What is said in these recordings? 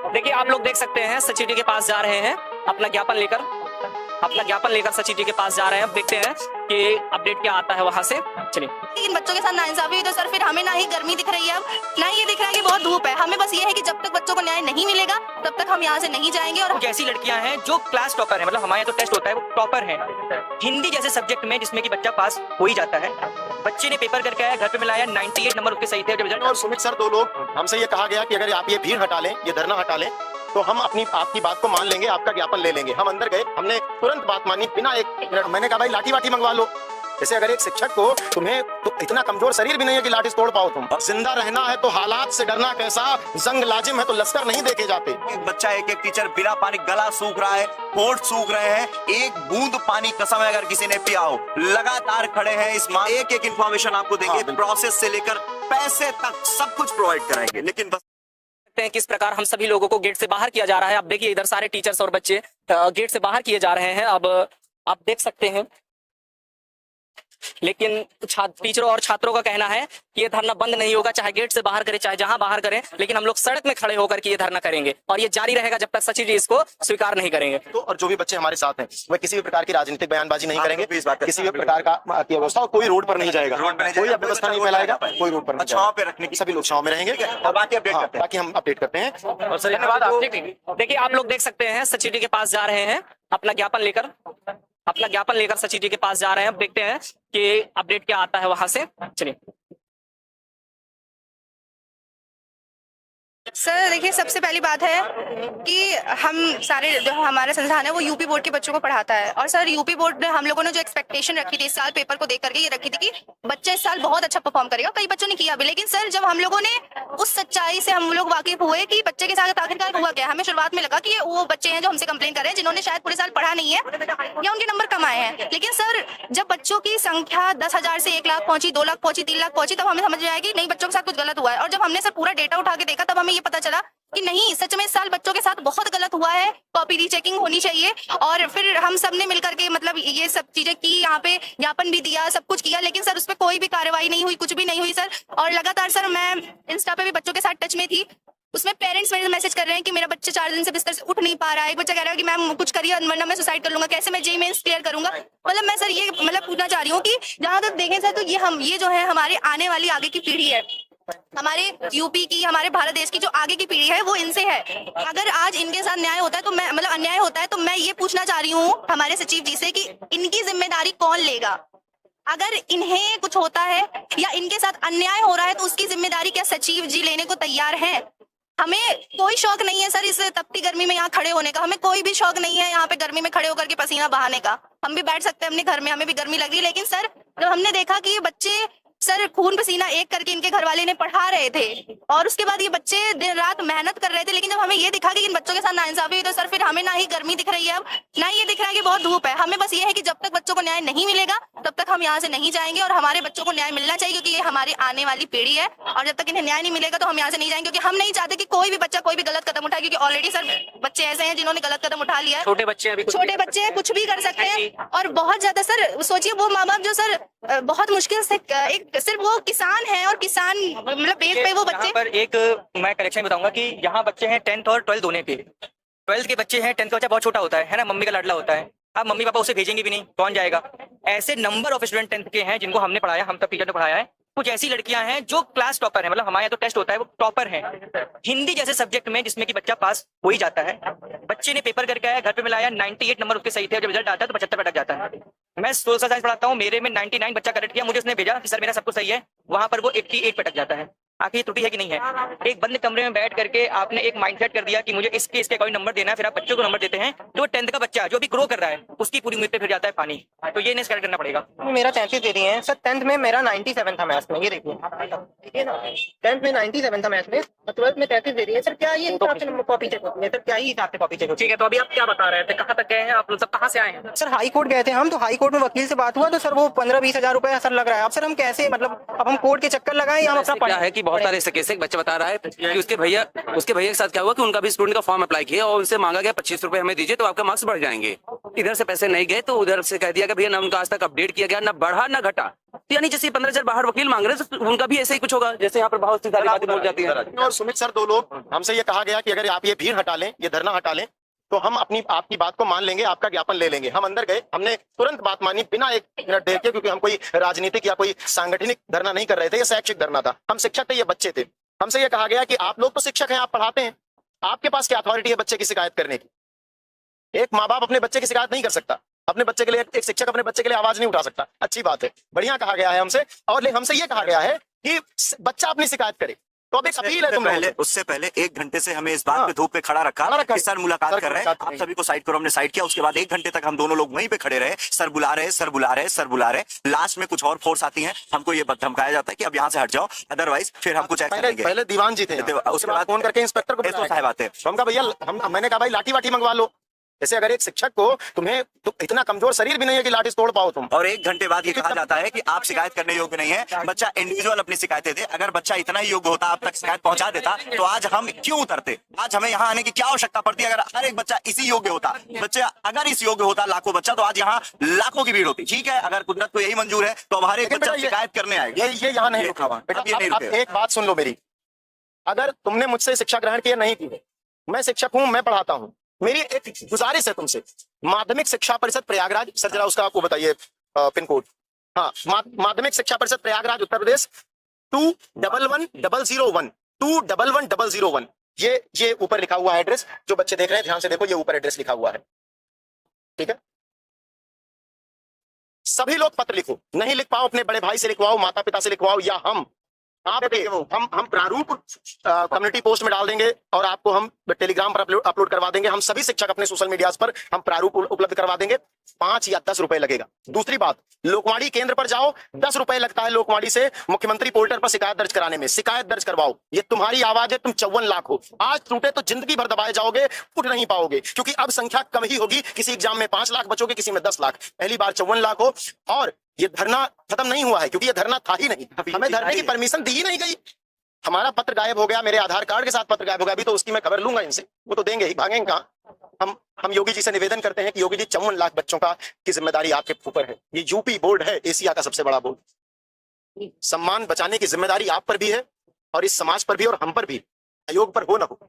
देखिए आप लोग देख सकते हैं सचिन जी के पास जा रहे हैं अपना ज्ञापन लेकर सचिन जी के पास जा रहे हैं। अब देखते हैं कि अपडेट क्या आता है वहां से। चलिए। इन बच्चों के साथ नाइंसाफी हुई तो सर फिर हमें ना ही गर्मी दिख रही है, अब ना ही ये दिख रहा है कि बहुत धूप है। हमें बस ये है कि जब तक बच्चों को न्याय नहीं मिलेगा तब तक हम यहाँ से नहीं जाएंगे। और कुछ ऐसी लड़कियां हैं जो क्लास टॉपर है, मतलब हमारे यहाँ तो टेस्ट होता है, वो टॉपर है हिंदी जैसे सब्जेक्ट में जिसमें कि बच्चा पास हो ही जाता है। बच्चे ने पेपर करके आया, घर पे मिलाया 98 नंबर उसके सही थे जब रिजल्ट। और सुमित सर दो लोग हमसे ये कहा गया कि अगर आप ये भीड़ हटा लें, ये धरना हटा लें, तो हम आपकी बात को मान लेंगे, आपका ज्ञापन ले लेंगे। हम अंदर गए, हमने तुरंत बात मानी बिना एक मिनट। मैंने कहा भाई लाठी वाठी मंगवा लो। जैसे अगर एक शिक्षक को तुम्हें तो इतना कमजोर शरीर भी नहीं है कि लाठी तोड़ पाओ तुम। जिंदा रहना है तो हालात से डरना कैसा, जंग लाजिम है तो लश्कर नहीं देखे जाते। एक बच्चा एक टीचर बिना पानी, गला सूख रहा है, होंठ सूख रहे हैं, एक बूंद पानी कसम है अगर किसी ने पिया हो। लगातार खड़े हैं इस मां, एक एक इंफॉर्मेशन आपको देंगे, प्रोसेस से लेकर पैसे तक सब कुछ प्रोवाइड कराएंगे। लेकिन बस हैं किस प्रकार हम सभी लोगों को गेट से बाहर किया जा रहा है। अब देखिए इधर सारे टीचर्स और बच्चे गेट से बाहर किए जा रहे हैं। अब आप देख सकते हैं, लेकिन टीचरों और छात्रों का कहना है कि ये धरना बंद नहीं होगा, चाहे गेट से बाहर करें चाहे जहां बाहर करें, लेकिन हम लोग सड़क में खड़े होकर के ये धरना करेंगे और ये जारी रहेगा जब तक सचिव जी इसको स्वीकार नहीं करेंगे। तो और जो भी बच्चे हमारे साथ हैं वह किसी भी प्रकार की राजनीतिक बयानबाजी नहीं करेंगे, किसी भी प्रकार का व्यवस्था, कोई रोड पर नहीं जाएगा, कोई व्यवस्था नहीं फैलाएगा, कोई रोड पर छांव पे रखने की, सभी लोग छांव में रहेंगे। बाकी हम अपडेट करते हैं। और सर धन्यवाद। देखिए आप लोग देख सकते हैं सचिव जी के पास जा रहे हैं अपना ज्ञापन लेकर सचिव जी के पास जा रहे हैं। अब देखते हैं कि अपडेट क्या आता है वहां से। चलिए। सर देखिए, सबसे पहली बात है कि हम सारे जो हमारा संस्थान है वो यूपी बोर्ड के बच्चों को पढ़ाता है। और सर यूपी बोर्ड ने हम लोगों ने जो एक्सपेक्टेशन रखी थी इस साल पेपर को देख करके ये रखी थी कि बच्चा इस साल बहुत अच्छा परफॉर्म करेगा। कई बच्चों ने किया भी, लेकिन सर जब हम लोगों ने उस सच्चाई से हम लोग वाकिफ हुए कि बच्चे के साथ आखिरकार हुआ क्या, हमें शुरुआत में लगा कि ये वो बच्चे हैं जो हमसे कंप्लेन कर रहे हैं जिन्होंने शायद पूरे साल पढ़ा नहीं है या उनके नंबर कम आए हैं। लेकिन सर जब बच्चों की संख्या 10,000 से 1 लाख पहुंची, 2 लाख पहुंची, 3 लाख पहुंची, तब हमें समझ में आया कि नहीं, बच्चों के साथ कुछ गलत हुआ है। और जब हमने सर पूरा डेटा उठा के देखा तब हमें ये पता चला कि नहीं, सच में इस साल बच्चों के साथ बहुत गलत हुआ है, कॉपी रीचेकिंग होनी चाहिए। और फिर हम सब ने मिलकर के मतलब ये सब चीजें की, यहाँ पे ज्ञापन भी दिया, सब कुछ किया, लेकिन सर उस पर कोई भी कार्रवाई नहीं हुई, कुछ भी नहीं हुई सर। और लगातार सर मैं इंस्टा पे भी बच्चों के साथ टच में थी, उसमें पेरेंट्स मेरे मैसेज कर रहे हैं कि मेरा बच्चा 4 दिन से बिस्तर से उठ नहीं पा रहा है। एक बच्चा कह रहा है कि मैम कुछ करिए वरना मैं सुसाइड कर लूंगा, कैसे मैं जेईई मेंस क्लियर करूंगा। मतलब मैं सर ये पूछना चाह रही हूँ कि जहां तक देखें सर तो ये जो है हमारे आने वाली आगे की पीढ़ी है, हमारे यूपी की, हमारे भारत देश की जो आगे की पीढ़ी है वो इनसे है। अगर आज इनके साथ न्याय होता है तो मैं अन्याय होता है तो मैं ये पूछना चाह रही हूँ हमारे सचिव जी से कि इनकी जिम्मेदारी कौन लेगा। अगर इन्हें कुछ होता है या इनके साथ अन्याय हो रहा है तो उसकी जिम्मेदारी क्या सचिव जी लेने को तैयार हैं? हमें कोई शौक नहीं है सर इस तपती गर्मी में यहाँ खड़े होने का, हमें कोई भी शौक नहीं है यहाँ पे गर्मी में खड़े होकर के पसीना बहाने का। हम भी बैठ सकते हैं अपने घर में, हमें भी गर्मी लग रही है। लेकिन सर जब हमने देखा कि ये बच्चे सर खून पसीना एक करके इनके घर वाले ने पढ़ा रहे थे और उसके बाद ये बच्चे दिन रात मेहनत कर रहे थे, लेकिन जब हमें ये दिखा कि इन बच्चों के साथ नाइंसाफी हुई तो सर फिर हमें ना ही गर्मी दिख रही है, अब ना ही ये दिख रहा है कि बहुत धूप है। हमें बस ये है कि जब तक बच्चों को न्याय नहीं मिलेगा तब तक हम यहाँ से नहीं जाएंगे और हमारे बच्चों को न्याय मिलना चाहिए क्योंकि ये हमारी आने वाली पीढ़ी है। और जब तक इन्हें न्याय नहीं मिलेगा तो हम यहाँ से नहीं जाएंगे, क्योंकि हम नहीं चाहते कि कोई भी बच्चा कोई भी गलत कदम उठाए, क्योंकि ऑलरेडी सर बच्चे ऐसे हैं जिन्होंने गलत कदम उठा लिया है। छोटे बच्चे कुछ भी कर सकते हैं। और बहुत ज्यादा सर सोचिए वो माँ बाप जो सर बहुत मुश्किल से एक सिर्फ वो किसान है और किसान मतलब बेस पे वो बच्चे। पर एक मैं करेक्शन बताऊंगा कि यहाँ बच्चे हैं 10th और 12th दोनों के। 12th के बच्चे हैं, 10th का बच्चा बहुत छोटा होता है ना, मम्मी का लाडला होता है। अब मम्मी पापा उसे भेजेंगे भी नहीं, कौन जाएगा? ऐसे नंबर ऑफ स्टूडेंट 10th के हैं जिनको हमने पढ़ाया, हम सब टीचर ने पढ़ाया है। कुछ ऐसी लड़कियां हैं जो क्लास टॉपर है, मतलब हमारे यहाँ तो टेस्ट होता है, वो टॉपर है हिंदी जैसे सब्जेक्ट में जिसमें कि बच्चा पास हो ही जाता है। बच्चे ने पेपर करके आया, घर पे मिलाया 98 नंबर उसके सही थे, जब रिजल्ट आता है तो 75 अटक जाता है। मैं सोशल साइंस पढ़ाता हूँ, मेरे में 99 बच्चा करेक्ट किया, मुझे उसने भेजा कि सर मेरा सब कुछ सही है, वहां पर वो 88 पे अटक जाता है। आखिर ये त्रुटि है कि नहीं है? एक बंद कमरे में बैठ करके आपने एक माइंडसेट कर दिया कि मुझे इसके कोई नंबर देना है, फिर आप बच्चों को नंबर देते हैं, जो 10th का बच्चा जो भी ग्रो कर रहा है उसकी पूरी उम्मीद पे फिर जाता है पानी। तो ये इन्हें करेक्ट करना पड़ेगा। मेरा 33 दे रही है सर, 10th में मेरा 97 था मैथ्स में, ये देखिए ठीक है ना, 10th में 97 था मैथ्स में, 12th में 33 दे रही है सर। क्या ये हिसाब से कॉपी चेक होती है सर? क्या ही हिसाब से कॉपी चेक होती है? ठीक है, तो अभी आप क्या बता रहे थे, कहाँ तक गए हैं आप लोग, सब कहाँ से आए हैं? सर हाई कोर्ट गए थे हम, तो हाई कोर्ट में वकील से बात हुआ तो सर वो 15-20 हजार रुपए सर लग रहा है। अब सर हम कैसे, मतलब अब हम कोर्ट के चक्कर लगाएं या हम अपना क्या है कि बहुत सारे ऐसे केस, एक बच्चा बता रहा है कि उसके भैया के साथ क्या हुआ कि उनका भी स्टूडेंट का फॉर्म अप्लाई किया और उनसे मांगा गया 25 रुपए हमें दीजिए तो आपका मार्क्स बढ़ जाएंगे। इधर से पैसे नहीं गए तो उधर से कह दिया कि भैया ना उनका आज तक अपडेट किया गया, ना बढ़ा ना घटा। तो यानी जैसे 15,000 बाहर वकील मांग रहे हैं तो उनका भी ऐसे ही कुछ होगा, जैसे यहाँ पर बहुत सी सारी बातें बोल जाती है। और सुमित सर, दो लोग, हमसे ये कहा गया कि अगर आप ये भीड़ हटा लें, ये धरना हटा लें, तो हम आपकी बात को मान लेंगे, आपका ज्ञापन ले लेंगे। हम अंदर गए, हमने तुरंत बात मानी बिना एक मिनट देर के, क्योंकि हम कोई राजनीतिक या कोई सांगठनिक धरना नहीं कर रहे थे, ये शैक्षिक धरना था। हम शिक्षक थे, ये बच्चे थे। हमसे ये कहा गया कि आप लोग तो शिक्षक हैं, आप पढ़ाते हैं, आपके पास क्या अथॉरिटी है बच्चे की शिकायत करने की? एक माँ बाप अपने बच्चे की शिकायत नहीं कर सकता, अपने बच्चे के लिए, एक शिक्षक अपने बच्चे के लिए आवाज नहीं उठा सकता। अच्छी बात है, बढ़िया कहा गया है हमसे। और हमसे ये कहा गया है कि बच्चा अपनी शिकायत करे, तो अब एक अपील है तुम लोगों से। उससे पहले 1 घंटे से हमें इस बात पे धूप पे खड़ा रखा कि सर मुलाकात कर रहे हैं, आप सभी को साइड करो। हमने साइड किया, उसके बाद 1 घंटे तक हम दोनों लोग वहीं पे खड़े रहे, सर बुला रहे, सर बुला रहे, सर बुला रहे। लास्ट में कुछ और फोर्स आती है, हमको ये धमकाया जाता है कि अब यहाँ से हट जाओ, अदरवाइज फिर हम कुछ ऐसा करेंगे। पहले दीवान जी थे, उसके बाद फोन करके इंस्पेक्टर को एसओ साहब आते हैं। हम कहा भैया, मैंने कहा भाई लाठी वाठी मंगवा लो। जैसे अगर एक शिक्षक को, तुम्हें तो इतना कमजोर शरीर भी नहीं है कि लाठी तोड़ पाओ तुम। और 1 घंटे बाद ये कहा जाता है कि आप शिकायत करने योग्य नहीं है, बच्चा इंडिविजुअल अपनी शिकायतें दे। अगर बच्चा इतना ही योग्य होता, आप तक शिकायत पहुंचा देता, तो आज हम क्यों उतरते? आज हमें यहाँ आने की क्या आवश्यकता पड़ती? अगर हर एक बच्चा इसी योग्य होता, बच्चा अगर इस योग्य होता लाखों बच्चा, तो आज यहाँ लाखों की भीड़ होती। ठीक है, अगर कुदरत को यही मंजूर है तो अब हर एक बच्चा शिकायत करने आएगा। ये यहाँ नहीं रुका हुआ। अब एक बात सुन लो मेरी, अगर तुमने मुझसे शिक्षा ग्रहण किया नहीं की, मैं शिक्षक हूं, मैं पढ़ाता हूं, मेरी एक गुजारिश है तुमसे, माध्यमिक शिक्षा परिषद प्रयागराज, सर जरा उसका आपको बताइए पिन कोड। हाँ, माध्यमिक शिक्षा परिषद प्रयागराज उत्तर प्रदेश 211001 211001। ये ऊपर लिखा हुआ है एड्रेस, जो बच्चे देख रहे हैं ध्यान से देखो, ये ऊपर एड्रेस लिखा हुआ है, ठीक है। सभी लोग पत्र लिखो, नहीं लिख पाओ अपने बड़े भाई से लिखवाओ, माता पिता से लिखवाओ, या हम प्रारूप कम्युनिटी पोस्ट में डाल देंगे और आपको हम टेलीग्राम पर अपलोड करवा देंगे। हम सभी शिक्षक अपने सोशल मीडिया पर हम प्रारूप उपलब्ध करवा देंगे। 5 या 10 रुपए लगेगा। दूसरी बात, लोकवाणी केंद्र पर जाओ, 10 रुपए लगता है लोकवाणी से मुख्यमंत्री पोर्टल पर शिकायत दर्ज कराने में। शिकायत दर्ज करवाओ, ये तुम्हारी आवाज है, तुम 54 लाख हो, आज टूटे तो जिंदगी भर दबाए जाओगे, उठ नहीं पाओगे, क्योंकि अब संख्या कम ही होगी। किसी एग्जाम में 5 लाख बचोगे, किसी में 10 लाख, पहली बार 54 लाख हो। और ये धरना खत्म नहीं हुआ है, क्योंकि ये धरना था ही नहीं, हमें धरने की परमिशन दी ही नहीं गई। हमारा पत्र गायब हो गया, मेरे आधार कार्ड के साथ पत्र गायब हो गया, अभी तो उसकी मैं खबर लूंगा इनसे, वो तो देंगे ही, भागेंगे कहाँ। हम योगी जी से निवेदन करते हैं कि योगी जी 54 लाख बच्चों की जिम्मेदारी आपके ऊपर है। ये यूपी बोर्ड है, एशिया का सबसे बड़ा बोर्ड। सम्मान बचाने की जिम्मेदारी आप पर भी है, और इस समाज पर भी, और हम पर भी, आयोग पर हो न हो।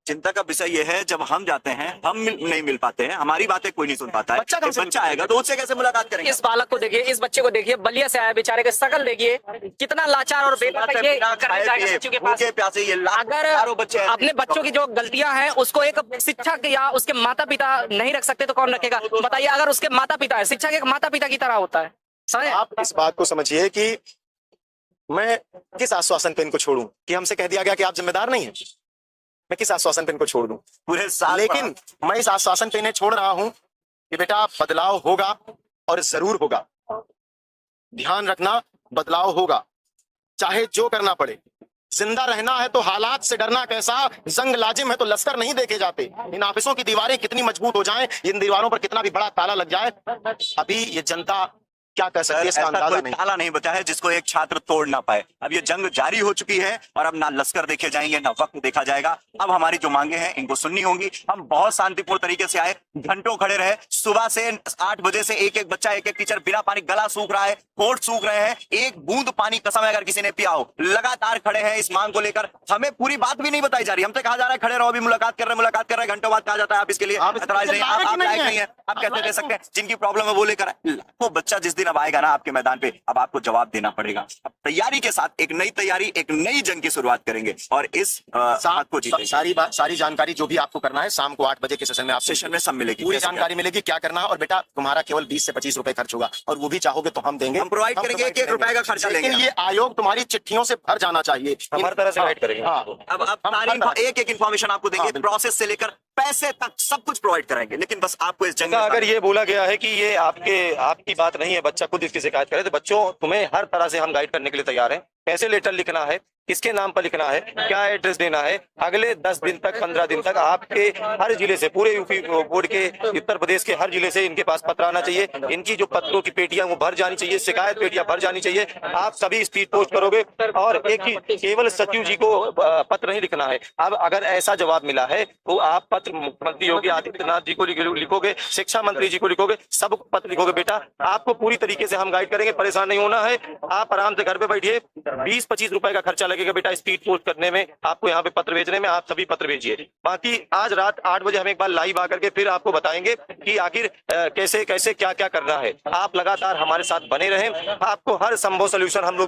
चिंता का विषय यह है, जब हम जाते हैं हम नहीं मिल पाते हैं, हमारी बातें कोई नहीं सुन पाता है। बच्चा आएगा तो उससे कैसे मुलाकात करेंगे? इस बालक को देखिए, इस बच्चे को देखिए, बलिया से आया बेचारे का शकल देखिए, कितना लाचार और बेकार है। ये करने जाएगा बच्चों के पास, प्यासे ये अगर बच्चे अपने बच्चों की जो गलतियां हैं उसको एक शिक्षक या उसके माता पिता नहीं रख सकते तो कौन रखेगा? बताइए, अगर उसके माता पिता है, शिक्षक एक माता पिता की तरह होता है। समझे? आप इस बात को समझिए कि मैं किस आश्वासन पे इनको छोड़ूं कि हमसे कह दिया गया कि आप जिम्मेदार नहीं है। मैं किस आश्वासन पे इनको छोड़ दूं पूरे साल? लेकिन मैं इस आश्वासन पे इन्हें छोड़ रहा हूं कि बेटा बदलाव होगा, और जरूर होगा। ध्यान रखना, बदलाव होगा, चाहे जो करना पड़े। जिंदा रहना है तो हालात से डरना कैसा, जंग लाजिम है तो लश्कर नहीं देखे जाते। इन ऑफिसों की दीवारें कितनी मजबूत हो जाएं, इन दीवारों पर कितना भी बड़ा ताला लग जाए, अभी ये जनता क्या कह सकती है, इसका अंदाजा नहीं। ताला नहीं बचा है जिसको एक छात्र तोड़ ना पाए। अब ये जंग जारी हो चुकी है, और अब ना लश्कर देखे जाएंगे, ना वक्त देखा जाएगा। अब हमारी जो मांगे हैं इनको सुननी होंगी। हम बहुत शांतिपूर्ण तरीके से आए, घंटों खड़े रहे, सुबह से 8 बजे से एक एक बच्चा, एक एक टीचर बिना पानी, गला सूख रहा है, होंठ सूख रहे हैं, एक बूंद पानी कसम है अगर किसी ने पिया हो। लगातार खड़े हैं इस मांग को लेकर। हमें पूरी बात भी नहीं बताई जा रही, हमसे कहा जा रहा है खड़े रहो, अभी मुलाकात कर रहे हैं, घंटों बाद कहा जाता है आप इसके लिए एतराज नहीं, आप लायक नहीं है, आप कैसे दे सकते हैं? जिनकी प्रॉब्लम है वो लेकर लाखों बच्चा जिस दिन अब आएगा ना आपके मैदान पे, अब आपको जवाब देना पड़ेगा। अब तैयारी के साथ एक नई तैयारी, एक नई जंग की शुरुआत करेंगे, और इस साथ को जीतेंगे। सारी जानकारी जो भी आपको करना है शाम को 8 बजे के सेशन में, आप सेशन में सब मिलेगी, पूरी जानकारी मिलेगी क्या करना है। और बेटा तुम्हारा केवल 20 से 25 रुपए खर्च होगा, और वो भी चाहोगे तो हम देंगे, हम प्रोवाइड करेंगे, 1-1 रुपए का खर्चा लेंगे। लेकिन ये आयोग तुम्हारी चिट्ठियों से भर जाना चाहिए, हर तरह से गाइड करेंगे। अब सारी एक इन्फॉर्मेशन आपको देंगे, प्रोसेस से लेकर पैसे तक सब कुछ प्रोवाइड कराएंगे। लेकिन बस आपको इस जंग में, अगर ये बोला गया है कि ये आपकी बात नहीं है, बच्चा खुद इसकी शिकायत करे, तो बच्चों तुम्हें हर तरह से हम गाइड करने के लिए तैयार हैं। कैसे लेटर लिखना है, किसके नाम पर लिखना है, क्या एड्रेस देना है। अगले 10 दिन तक 15 दिन तक आपके हर जिले से, पूरे यूपी बोर्ड के, उत्तर प्रदेश के हर जिले से इनके पास पत्र आना चाहिए। इनकी जो पत्रों की पेटियां वो भर जानी चाहिए, शिकायत पेटियां भर जानी चाहिए। आप सभी स्पीड पोस्ट करोगे और एक ही केवल सचिव जी को पत्र नहीं लिखना है। अब अगर ऐसा जवाब मिला है तो आप पत्र मुख्यमंत्री योगी आदित्यनाथ जी को लिखोगे, शिक्षा मंत्री जी को लिखोगे, सबको पत्र लिखोगे। बेटा आपको पूरी तरीके से हम गाइड करेंगे, परेशान नहीं होना है। आप आराम से घर पे बैठिए, 20-25 रुपए का खर्चा लगेगा बेटा स्पीड पोस्ट करने में, आपको यहाँ पे पत्र भेजने में। आप सभी पत्र भेजिए। बाकी आज रात 8 बजे हम एक बार लाइव आकर के फिर आपको बताएंगे कि आखिर कैसे कैसे क्या क्या करना है। आप लगातार हमारे साथ बने रहें, आपको हर संभव सोल्यूशन हम लोग